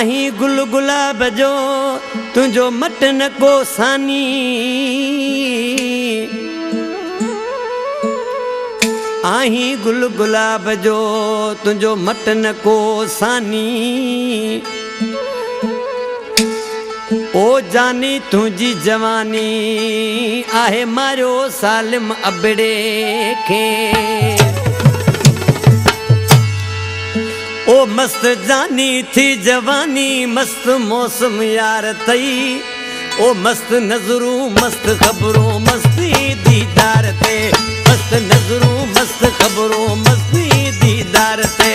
आही गुल गुलाब जो तुझो मटन को सानी, आही गुल गुलाब जो तुझो मटन को सानी। ओ जानी तुझी जवानी आहे मारो सालिम अबड़े के। ओ मस्त जानी थी जवानी मस्त मौसम यार तई। ओ मस्त नजरू मस्त खबरों मस्ती दीदार ते, मस्त नजरू मस्त खबरों मस्ती दीदार ते।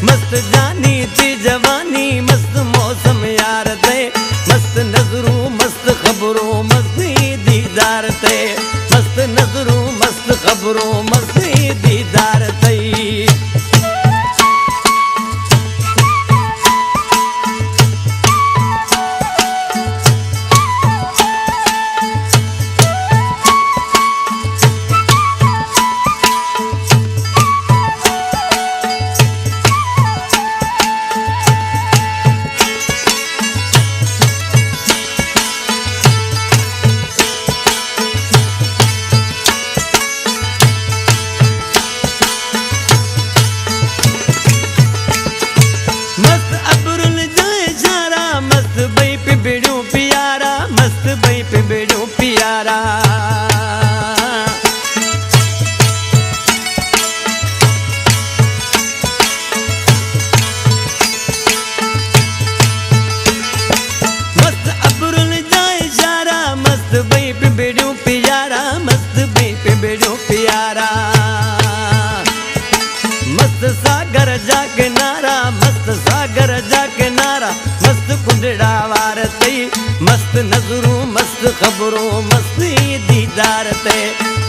मस्त जानी थी जवानी मस्त मौसम यार ते, मस्त नजरू मस्त खबरों मस्ती दीदार ते, मस्त नजरू मस्त खबरों मस्ती दीदार तई। बेड़ो प्यारा मस्त अबरुल जाए इशारा, मस्त बई पे बेड़ो प्यारा, मस्त बई पे बेड़ो प्यारा। मस्त सागर जा किनारा, मस्त सागर जा किनारा, मस्त कुंडड़ा वार तई। मस्त नजरू मस्त खबरों मस्ती दीदार ते,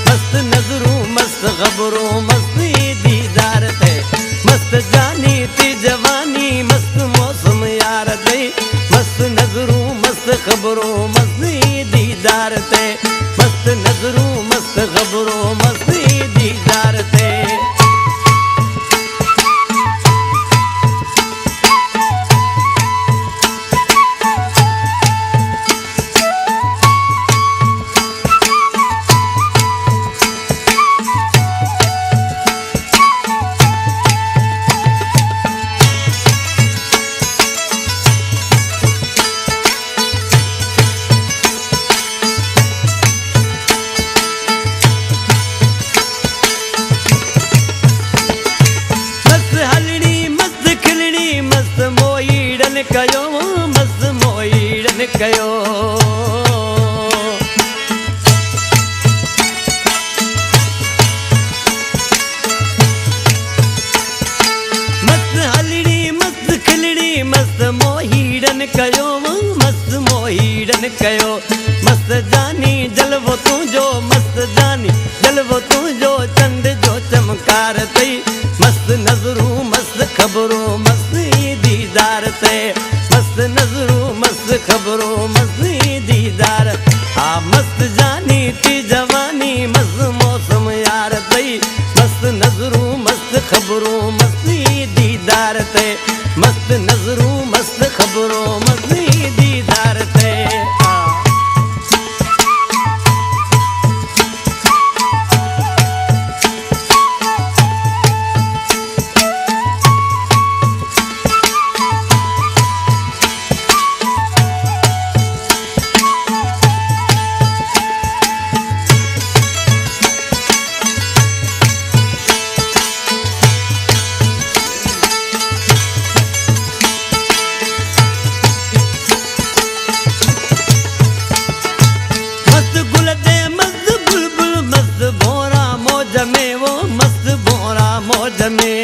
मस्त नजरू मस्त खबरों मस्ती दीदार ते। मस्त जानी थी जवानी मस्त मौसम यार ते, मस्त नजरू मस्त खबरों मस्ती दीदार ते, मस्त नजरू मस्त खबरों मस्ती दीदार ते। कयो मस्त मोईड़न कयो, मस्त हलड़ी मस्त खिलड़ी मस्त मोहीड़न कयो, मस्त मोहीड़न कयो। मस्त जानी जलवो तुझो मस्त जानी जलवो तुझो चंद जो चमकार तई। मस्त नजरू मस्त खबरों मस्ती दीदार ते, मस्त नजरू मस्त खबरों मस्ती दीदार। आ मस्त जानी थी जवानी मस्त मौसम यार तई, मस्त नजरू मस्त खबरों मस्ती दीदार ते, मस्त नजरू मस्त खबरों मस्ती दीदार ते। मौज में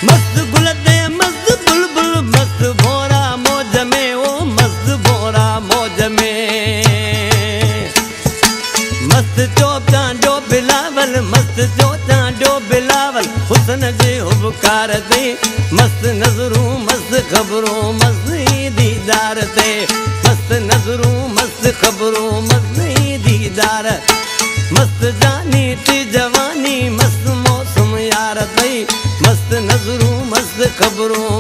मस्त गुल दे मस्त बुलबुल मस्त भोरा मौज में, ओ मस्त भोरा मौज में। मस्त चौथा जो बिलावल मस्त चौथा जो बिलावल हुसन जे हुबकार दे। मस्त नजरू मस्त खबरों मस्ती दीदार ते, मस्त नजरू मस्त खबरों मस्ती दीदार। मस्त जानी थी जवानी मस्त मौसम यार तई मस्त नजरूं मस्त खबरूं